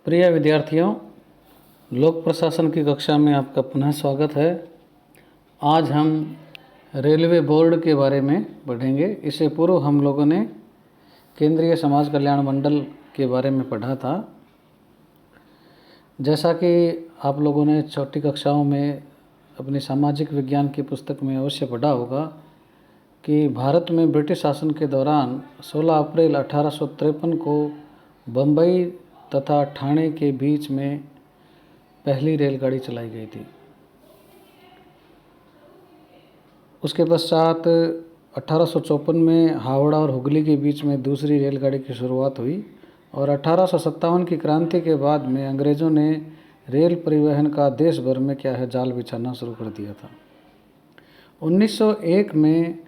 प्रिय विद्यार्थियों, लोक प्रशासन की कक्षा में आपका पुनः स्वागत है। आज हम रेलवे बोर्ड के बारे में पढ़ेंगे। इससे पूर्व हम लोगों ने केंद्रीय समाज कल्याण मंडल के बारे में पढ़ा था। जैसा कि आप लोगों ने छोटी कक्षाओं में अपनी सामाजिक विज्ञान की पुस्तक में अवश्य पढ़ा होगा कि भारत में ब्रिटिश शासन के दौरान 16 अप्रैल 1853 को बम्बई तथा ठाणे के बीच में पहली रेलगाड़ी चलाई गई थी। उसके पश्चात 1854 में हावड़ा और हुगली के बीच में दूसरी रेलगाड़ी की शुरुआत हुई और 1857 की क्रांति के बाद में अंग्रेज़ों ने रेल परिवहन का देश भर में जाल बिछाना शुरू कर दिया था। 1901 में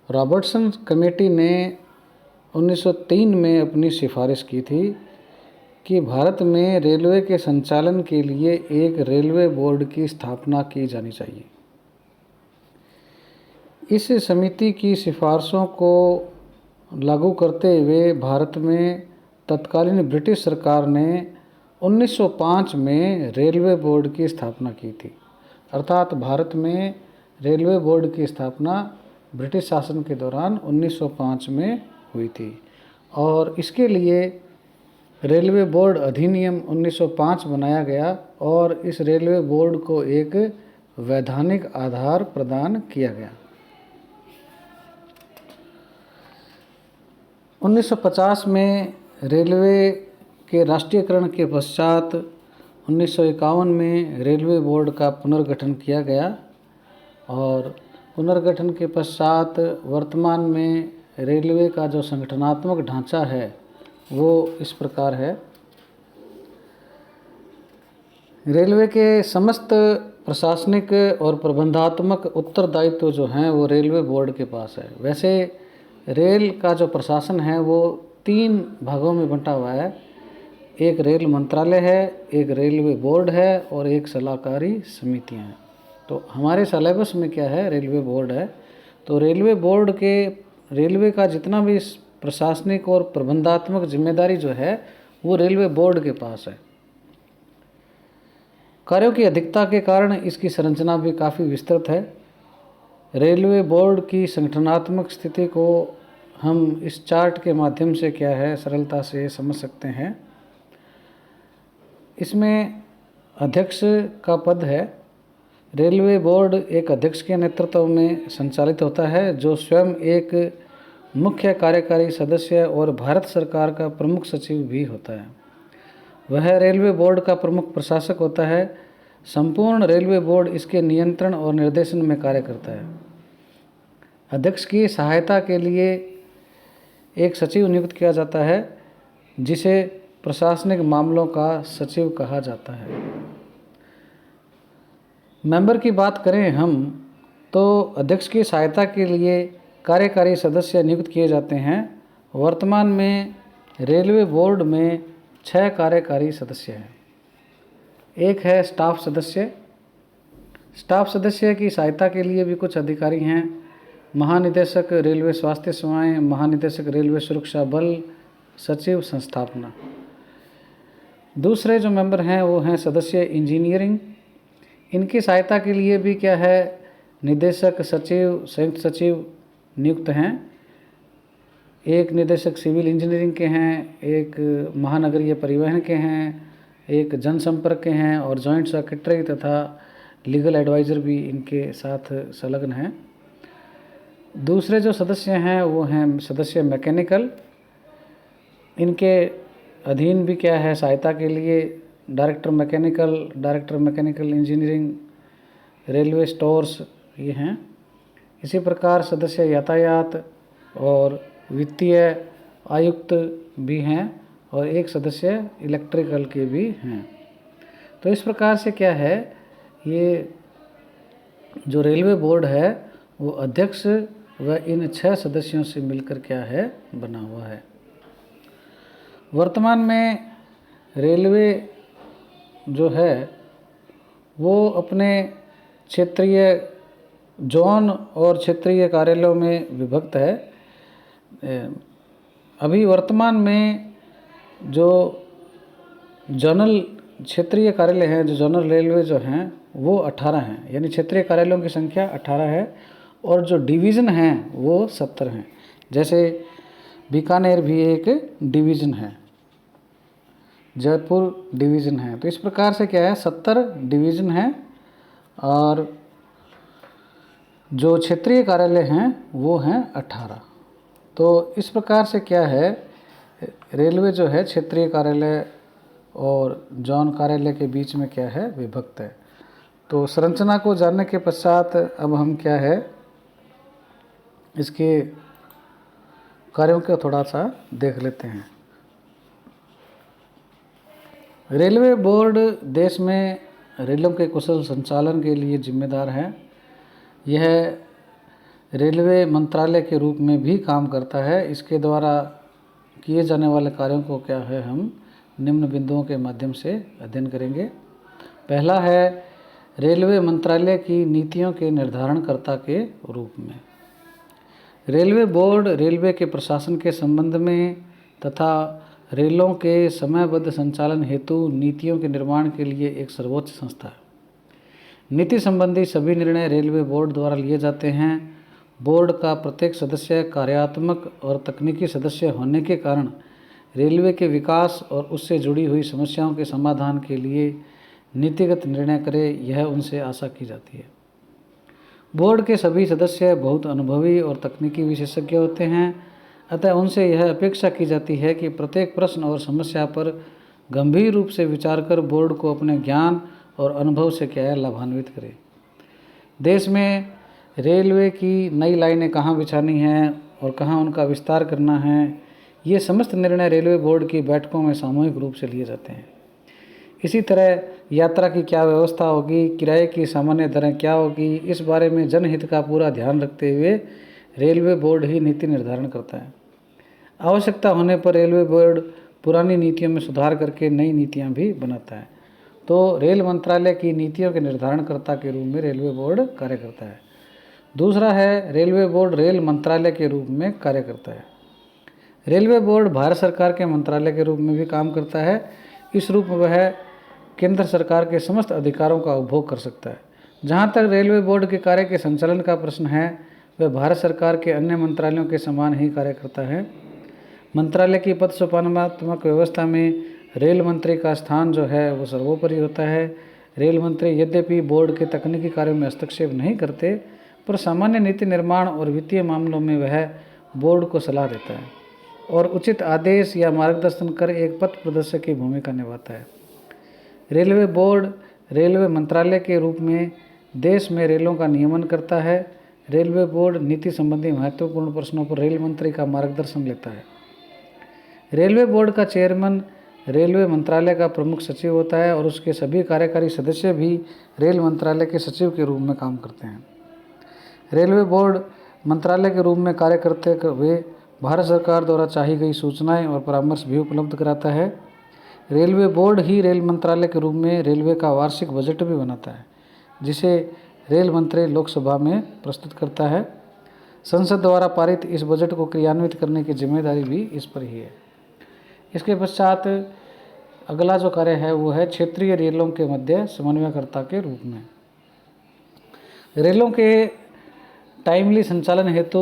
रॉबर्टसन कमेटी ने 1903 में अपनी सिफारिश की थी कि भारत में रेलवे के संचालन के लिए एक रेलवे बोर्ड की स्थापना की जानी चाहिए। इस समिति की सिफारिशों को लागू करते हुए भारत में तत्कालीन ब्रिटिश सरकार ने 1905 में रेलवे बोर्ड की स्थापना की थी। अर्थात भारत में रेलवे बोर्ड की स्थापना ब्रिटिश शासन के दौरान 1905 में हुई थी और इसके लिए रेलवे बोर्ड अधिनियम 1905 बनाया गया और इस रेलवे बोर्ड को एक वैधानिक आधार प्रदान किया गया। 1950 में रेलवे के राष्ट्रीयकरण के पश्चात 1951 में रेलवे बोर्ड का पुनर्गठन किया गया और पुनर्गठन के पश्चात वर्तमान में रेलवे का जो संगठनात्मक ढांचा है वो इस प्रकार है। रेलवे के समस्त प्रशासनिक और प्रबंधात्मक उत्तरदायित्व जो हैं वो रेलवे बोर्ड के पास है। वैसे रेल का जो प्रशासन है वो 3 भागों में बंटा हुआ है। एक रेल मंत्रालय है, एक रेलवे बोर्ड है और एक सलाहकारी समितियां हैं। तो हमारे सिलेबस में क्या है, रेलवे बोर्ड है। तो रेलवे बोर्ड के रेलवे का जितना भी प्रशासनिक और प्रबंधात्मक जिम्मेदारी जो है वो रेलवे बोर्ड के पास है। कार्यों की अधिकता के कारण इसकी संरचना भी काफ़ी विस्तृत है। रेलवे बोर्ड की संगठनात्मक स्थिति को हम इस चार्ट के माध्यम से सरलता से समझ सकते हैं। इसमें अध्यक्ष का पद है। रेलवे बोर्ड एक अध्यक्ष के नेतृत्व में संचालित होता है जो स्वयं एक मुख्य कार्यकारी सदस्य और भारत सरकार का प्रमुख सचिव भी होता है। वह रेलवे बोर्ड का प्रमुख प्रशासक होता है। संपूर्ण रेलवे बोर्ड इसके नियंत्रण और निर्देशन में कार्य करता है। अध्यक्ष की सहायता के लिए एक सचिव नियुक्त किया जाता है जिसे प्रशासनिक मामलों का सचिव कहा जाता है। मेंबर की बात करें हम तो अध्यक्ष की सहायता के लिए कार्यकारी सदस्य नियुक्त किए जाते हैं। वर्तमान में रेलवे बोर्ड में 6 कार्यकारी सदस्य हैं। एक है स्टाफ सदस्य। स्टाफ सदस्य की सहायता के लिए भी कुछ अधिकारी हैं। महानिदेशक रेलवे स्वास्थ्य सेवाएं, महानिदेशक रेलवे सुरक्षा बल, सचिव संस्थापना। दूसरे जो मेंबर हैं वो हैं सदस्य इंजीनियरिंग। इनकी सहायता के लिए भी निदेशक, सचिव, संयुक्त सचिव नियुक्त हैं। एक निदेशक सिविल इंजीनियरिंग के हैं, एक महानगरीय परिवहन के हैं, एक जनसंपर्क के हैं और जॉइंट सेक्रेटरी तथा लीगल एडवाइज़र भी इनके साथ संलग्न हैं। दूसरे जो सदस्य हैं वो हैं सदस्य मैकेनिकल। इनके अधीन भी सहायता के लिए director mechanical engineering, railway stores ये हैं। इसी प्रकार सदस्य यातायात और वित्तीय आयुक्त भी हैं और एक सदस्य इलेक्ट्रिकल के भी हैं। तो इस प्रकार से ये जो रेलवे बोर्ड है वो अध्यक्ष व इन 6 सदस्यों से मिलकर बना हुआ है। वर्तमान में रेलवे जो है वो अपने क्षेत्रीय जोन और क्षेत्रीय कार्यालयों में विभक्त है। अभी वर्तमान में जो जोनल क्षेत्रीय कार्यालय हैं, जो जोनल रेलवे जो हैं वो 18 हैं, यानी क्षेत्रीय कार्यालयों की संख्या 18 है, और जो डिवीज़न हैं वो 70 हैं। जैसे बीकानेर भी एक डिवीज़न है, जयपुर डिवीज़न है। तो इस प्रकार से क्या है, 70 डिवीज़न है, और जो क्षेत्रीय कार्यालय हैं वो हैं 18। तो इस प्रकार से क्या है, रेलवे जो है क्षेत्रीय कार्यालय और जोन कार्यालय के बीच में क्या है, विभक्त है। तो संरचना को जानने के पश्चात अब हम क्या है, इसके कार्यों को थोड़ा सा देख लेते हैं। रेलवे बोर्ड देश में रेलों के कुशल संचालन के लिए जिम्मेदार है। यह रेलवे मंत्रालय के रूप में भी काम करता है। इसके द्वारा किए जाने वाले कार्यों को क्या है, हम निम्न बिंदुओं के माध्यम से अध्ययन करेंगे। पहला है रेलवे मंत्रालय की नीतियों के निर्धारणकर्ता के रूप में। रेलवे बोर्ड रेलवे के प्रशासन के संबंध में तथा रेलों के समयबद्ध संचालन हेतु नीतियों के निर्माण के लिए एक सर्वोच्च संस्था है। नीति संबंधी सभी निर्णय रेलवे बोर्ड द्वारा लिए जाते हैं। बोर्ड का प्रत्येक सदस्य कार्यात्मक और तकनीकी सदस्य होने के कारण रेलवे के विकास और उससे जुड़ी हुई समस्याओं के समाधान के लिए नीतिगत निर्णय करे, यह उनसे आशा की जाती है। बोर्ड के सभी सदस्य बहुत अनुभवी और तकनीकी विशेषज्ञ होते हैं, अतः उनसे यह अपेक्षा की जाती है कि प्रत्येक प्रश्न और समस्या पर गंभीर रूप से विचार कर बोर्ड को अपने ज्ञान और अनुभव से क्या है, लाभान्वित करें। देश में रेलवे की नई लाइनें कहाँ बिछानी हैं और कहाँ उनका विस्तार करना है, ये समस्त निर्णय रेलवे बोर्ड की बैठकों में सामूहिक रूप से लिए जाते हैं। इसी तरह यात्रा की क्या व्यवस्था होगी, किराए की सामान्य दरें क्या होगी, इस बारे में जनहित का पूरा ध्यान रखते हुए रेलवे बोर्ड ही नीति निर्धारण करता है। आवश्यकता होने पर रेलवे बोर्ड पुरानी नीतियों में सुधार करके नई नीतियां भी बनाता है। तो रेल मंत्रालय की नीतियों के निर्धारणकर्ता के रूप में रेलवे बोर्ड कार्य करता है। दूसरा है रेलवे बोर्ड रेल मंत्रालय के रूप में कार्य करता है। रेलवे बोर्ड भारत सरकार के मंत्रालय के रूप में भी काम करता है। इस रूप में वह केंद्र सरकार के समस्त अधिकारों का उपभोग कर सकता है। जहाँ तक रेलवे बोर्ड के कार्य के संचालन का प्रश्न है, वह भारत सरकार के अन्य मंत्रालयों के समान ही कार्य करता है। मंत्रालय की पद सोपानात्मक व्यवस्था में रेल मंत्री का स्थान जो है वो सर्वोपरि होता है। रेल मंत्री यद्यपि बोर्ड के तकनीकी कार्यों में हस्तक्षेप नहीं करते, पर सामान्य नीति निर्माण और वित्तीय मामलों में वह बोर्ड को सलाह देता है और उचित आदेश या मार्गदर्शन कर एक पथ प्रदर्शक की भूमिका निभाता है। रेलवे बोर्ड रेलवे मंत्रालय के रूप में देश में रेलों का नियमन करता है। रेलवे बोर्ड नीति संबंधी महत्वपूर्ण प्रश्नों पर रेल मंत्री का मार्गदर्शन लेता है। रेलवे बोर्ड का चेयरमैन रेलवे मंत्रालय का प्रमुख सचिव होता है और उसके सभी कार्यकारी सदस्य भी रेल मंत्रालय के सचिव के रूप में काम करते हैं। रेलवे बोर्ड मंत्रालय के रूप में कार्य करते हुए भारत सरकार द्वारा चाही गई सूचनाएं और परामर्श भी उपलब्ध कराता है। रेलवे बोर्ड ही रेल मंत्रालय के रूप में रेलवे का वार्षिक बजट भी बनाता है, जिसे रेल मंत्री लोकसभा में प्रस्तुत करता है। संसद द्वारा पारित इस बजट को क्रियान्वित करने की जिम्मेदारी भी इस पर ही है। इसके पश्चात अगला जो कार्य है वो है क्षेत्रीय रेलों के मध्य समन्वयकर्ता के रूप में। रेलों के टाइमली संचालन हेतु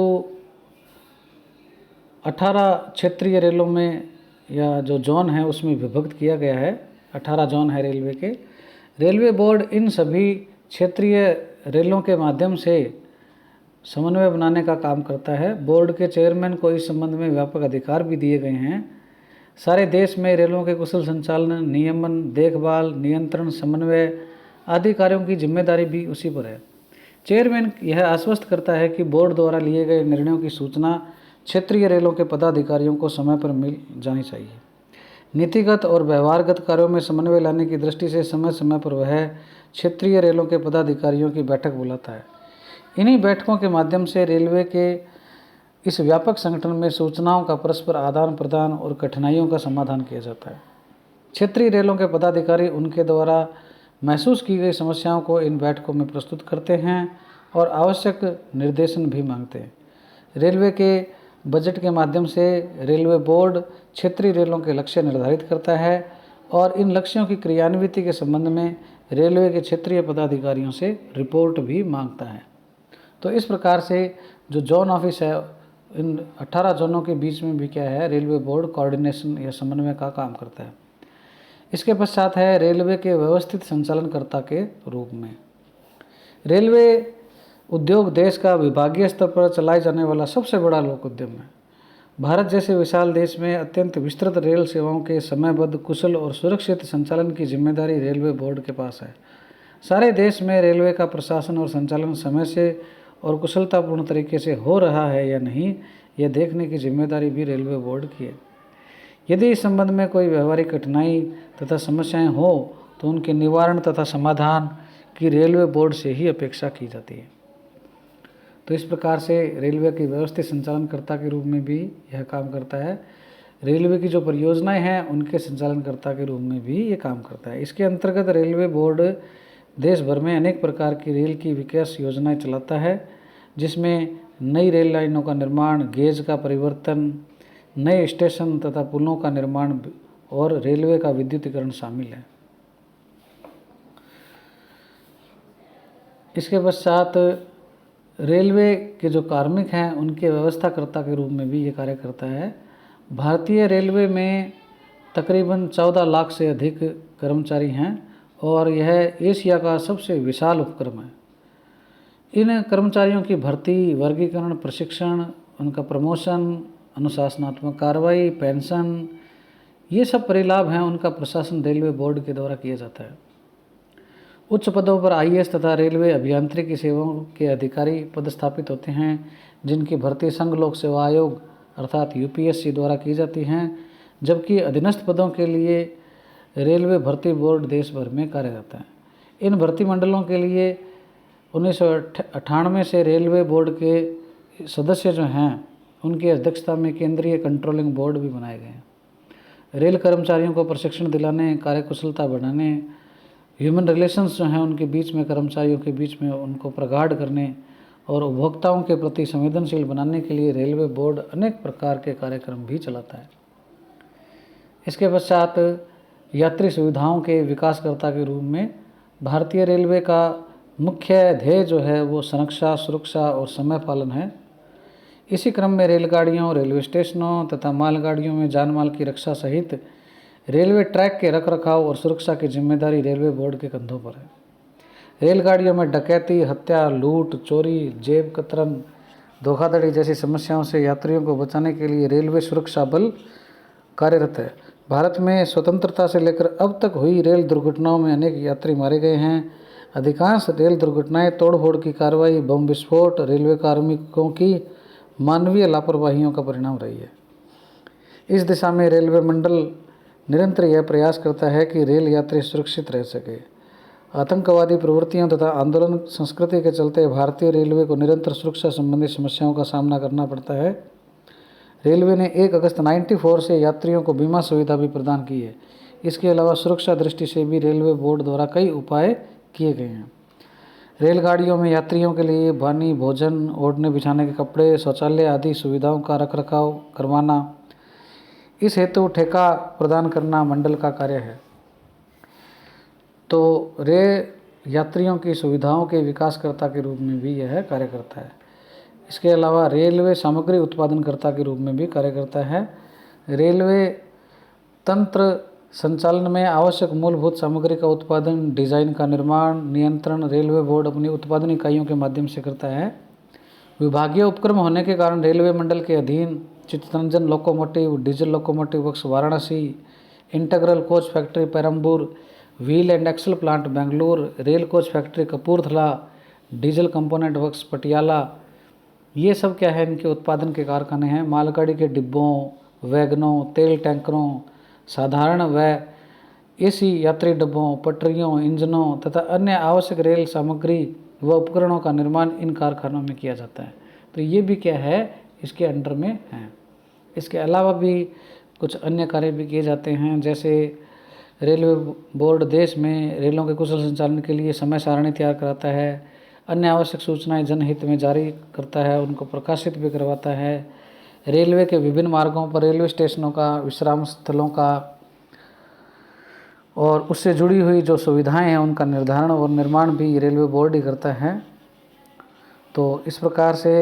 18 क्षेत्रीय रेलों में या जो जोन है उसमें विभक्त किया गया है। 18 जोन है रेलवे के। रेलवे बोर्ड इन सभी क्षेत्रीय रेलों के माध्यम से समन्वय बनाने का काम करता है। बोर्ड के चेयरमैन को इस संबंध में व्यापक अधिकार भी दिए गए हैं। सारे देश में रेलों के कुशल संचालन, नियमन, देखभाल, नियंत्रण, समन्वय आदि कार्यों की जिम्मेदारी भी उसी पर है। चेयरमैन यह आश्वस्त करता है कि बोर्ड द्वारा लिए गए निर्णयों की सूचना क्षेत्रीय रेलों के पदाधिकारियों को समय पर मिल जानी चाहिए। नीतिगत और व्यवहारगत कार्यों में समन्वय लाने की दृष्टि से समय समय पर वह क्षेत्रीय रेलों के पदाधिकारियों की बैठक बुलाता है। इन्हीं बैठकों के माध्यम से रेलवे के इस व्यापक संगठन में सूचनाओं का परस्पर आदान प्रदान और कठिनाइयों का समाधान किया जाता है। क्षेत्रीय रेलों के पदाधिकारी उनके द्वारा महसूस की गई समस्याओं को इन बैठकों में प्रस्तुत करते हैं और आवश्यक निर्देशन भी मांगते हैं। रेलवे के बजट के माध्यम से रेलवे बोर्ड क्षेत्रीय रेलों के लक्ष्य निर्धारित करता है और इन लक्ष्यों की क्रियान्विति के संबंध में रेलवे के क्षेत्रीय पदाधिकारियों से रिपोर्ट भी मांगता है। तो इस प्रकार से जो जोन ऑफिस है, इन 18 जोनों के बीच में भी क्या है, रेलवे बोर्ड कोऑर्डिनेशन या समन्वय का काम करता है। इसके पश्चात है रेलवे के व्यवस्थित संचालनकर्ता के रूप में। रेलवे उद्योग देश का विभागीय स्तर पर चलाए जाने वाला सबसे बड़ा लोक उद्यम है। भारत जैसे विशाल देश में अत्यंत विस्तृत रेल सेवाओं के समयबद्ध, कुशल और सुरक्षित संचालन की जिम्मेदारी रेलवे बोर्ड के पास है। सारे देश में रेलवे का प्रशासन और संचालन समय से और कुशलतापूर्ण तरीके से हो रहा है या नहीं, यह देखने की जिम्मेदारी भी रेलवे बोर्ड की है। यदि इस संबंध में कोई व्यवहारिक कठिनाई तथा समस्याएं हो तो उनके निवारण तथा समाधान की रेलवे बोर्ड से ही अपेक्षा की जाती है। तो इस प्रकार से रेलवे के व्यवस्थित संचालनकर्ता के रूप में भी यह काम करता है। रेलवे की जो परियोजनाएं हैं उनके संचालनकर्ता के रूप में भी ये काम करता है। इसके अंतर्गत रेलवे बोर्ड देश भर में अनेक प्रकार की रेल की विकास योजनाएं चलाता है, जिसमें नई रेल लाइनों का निर्माण, गेज का परिवर्तन, नए स्टेशन तथा पुलों का निर्माण और रेलवे का विद्युतीकरण शामिल है। इसके पश्चात रेलवे के जो कार्मिक हैं उनके व्यवस्थाकर्ता के रूप में भी ये कार्य करता है। भारतीय रेलवे में तकरीबन 14 लाख से अधिक कर्मचारी हैं और यह एशिया का सबसे विशाल उपक्रम है। इन कर्मचारियों की भर्ती, वर्गीकरण, प्रशिक्षण, उनका प्रमोशन, अनुशासनात्मक कार्रवाई, पेंशन, ये सब परिलाभ हैं, उनका प्रशासन रेलवे बोर्ड के द्वारा किया जाता है। उच्च पदों पर आईएएस तथा रेलवे अभियांत्रिकी सेवाओं के अधिकारी पदस्थापित होते हैं, जिनकी भर्ती संघ लोक सेवा आयोग अर्थात यूपीएससी द्वारा की जाती हैं, जबकि अधीनस्थ पदों के लिए रेलवे भर्ती बोर्ड देश भर में कार्यरत है। इन भर्ती मंडलों के लिए 1998 से रेलवे बोर्ड के सदस्य जो हैं उनकी अध्यक्षता में केंद्रीय कंट्रोलिंग बोर्ड भी बनाए गए हैं। रेल कर्मचारियों को प्रशिक्षण दिलाने, कार्यकुशलता बढ़ाने, ह्यूमन रिलेशंस जो हैं उनके बीच में, कर्मचारियों के बीच में उनको प्रगाढ़ करने और उपभोक्ताओं के प्रति संवेदनशील बनाने के लिए रेलवे बोर्ड अनेक प्रकार के कार्यक्रम भी चलाता है। इसके पश्चात यात्री सुविधाओं के विकासकर्ता के रूप में भारतीय रेलवे का मुख्य ध्येय जो है वो संरक्षा, सुरक्षा और समय पालन है। इसी क्रम में रेलगाड़ियों, रेलवे स्टेशनों तथा मालगाड़ियों में जान माल की रक्षा सहित रेलवे ट्रैक के रखरखाव और सुरक्षा की जिम्मेदारी रेलवे बोर्ड के कंधों पर है। रेलगाड़ियों में डकैती, हत्या, लूट, चोरी, जेब कतरन, धोखाधड़ी जैसी समस्याओं से यात्रियों को बचाने के लिए रेलवे सुरक्षा बल कार्यरत है। भारत में स्वतंत्रता से लेकर अब तक हुई रेल दुर्घटनाओं में अनेक यात्री मारे गए हैं। अधिकांश रेल दुर्घटनाएं तोड़फोड़ की कार्रवाई, बम विस्फोट, रेलवे कार्मिकों की मानवीय लापरवाहियों का परिणाम रही है। इस दिशा में रेलवे मंडल निरंतर यह प्रयास करता है कि रेल यात्री सुरक्षित रह सके। आतंकवादी प्रवृत्तियों तथा आंदोलन संस्कृति के चलते भारतीय रेलवे को निरंतर सुरक्षा संबंधी समस्याओं का सामना करना पड़ता है। रेलवे ने 1 अगस्त 1994 से यात्रियों को बीमा सुविधा भी प्रदान की है। इसके अलावा सुरक्षा दृष्टि से भी रेलवे बोर्ड द्वारा कई उपाय किए गए हैं। रेलगाड़ियों में यात्रियों के लिए पानी, भोजन, ओढ़ने बिछाने के कपड़े, शौचालय आदि सुविधाओं का रखरखाव करवाना, इस हेतु ठेका प्रदान करना मंडल का कार्य है। तो यात्रियों की सुविधाओं के विकासकर्ता के रूप में भी यह कार्य करता है। इसके अलावा रेलवे सामग्री उत्पादनकर्ता के रूप में भी कार्य करता है। रेलवे तंत्र संचालन में आवश्यक मूलभूत सामग्री का उत्पादन, डिजाइन का निर्माण, नियंत्रण रेलवे बोर्ड अपनी उत्पादन इकाइयों के माध्यम से करता है। विभागीय उपक्रम होने के कारण रेलवे मंडल के अधीन Chittaranjan locomotive, diesel locomotive works Varanasi, integral coach factory Perambur, wheel and axle plant Bengaluru, rail coach factory Kapurthala, diesel component works Patiala, ये सब क्या है, इनके उत्पादन के कारखाने हैं। मालगाड़ी के डिब्बों, वैगनों, तेल टैंकरों, साधारण व एसी यात्री डिब्बों, पटरियों, इंजनों तथा अन्य आवश्यक रेल सामग्री व उपकरणों का निर्माण इन कारखानों में किया जाता है। तो ये भी क्या है, इसके अंडर में है। इसके अलावा भी कुछ अन्य कार्य भी किए जाते हैं, जैसे रेलवे बोर्ड देश में रेलों के कुशल संचालन के लिए समय सारणी तैयार कराता है, अन्य आवश्यक सूचनाएं जनहित में जारी करता है, उनको प्रकाशित भी करवाता है। रेलवे के विभिन्न मार्गों पर रेलवे स्टेशनों का, विश्राम स्थलों का और उससे जुड़ी हुई जो सुविधाएं हैं उनका निर्धारण और निर्माण भी रेलवे बोर्ड ही करता है। तो इस प्रकार से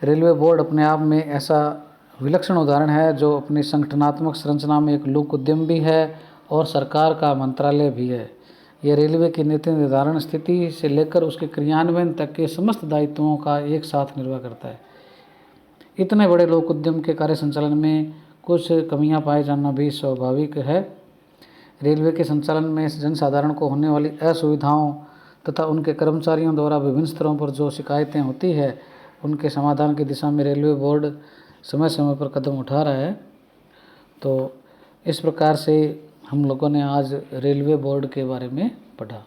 रेलवे बोर्ड अपने आप में ऐसा विलक्षण उदाहरण है जो अपनी संगठनात्मक संरचना में एक लोक उद्यम भी है और सरकार का मंत्रालय भी है। यह रेलवे की नीति निर्धारण स्थिति से लेकर उसके क्रियान्वयन तक के समस्त दायित्वों का एक साथ निर्वाह करता है। इतने बड़े लोक उद्यम के कार्य संचालन में कुछ कमियां पाए जाना भी स्वाभाविक है। रेलवे के संचालन में जनसाधारण को होने वाली असुविधाओं तथा उनके कर्मचारियों द्वारा विभिन्न स्तरों पर जो शिकायतें होती है उनके समाधान की दिशा में रेलवे बोर्ड समय समय पर कदम उठा रहा है। तो इस प्रकार से हम लोगों ने आज रेलवे बोर्ड के बारे में पढ़ा।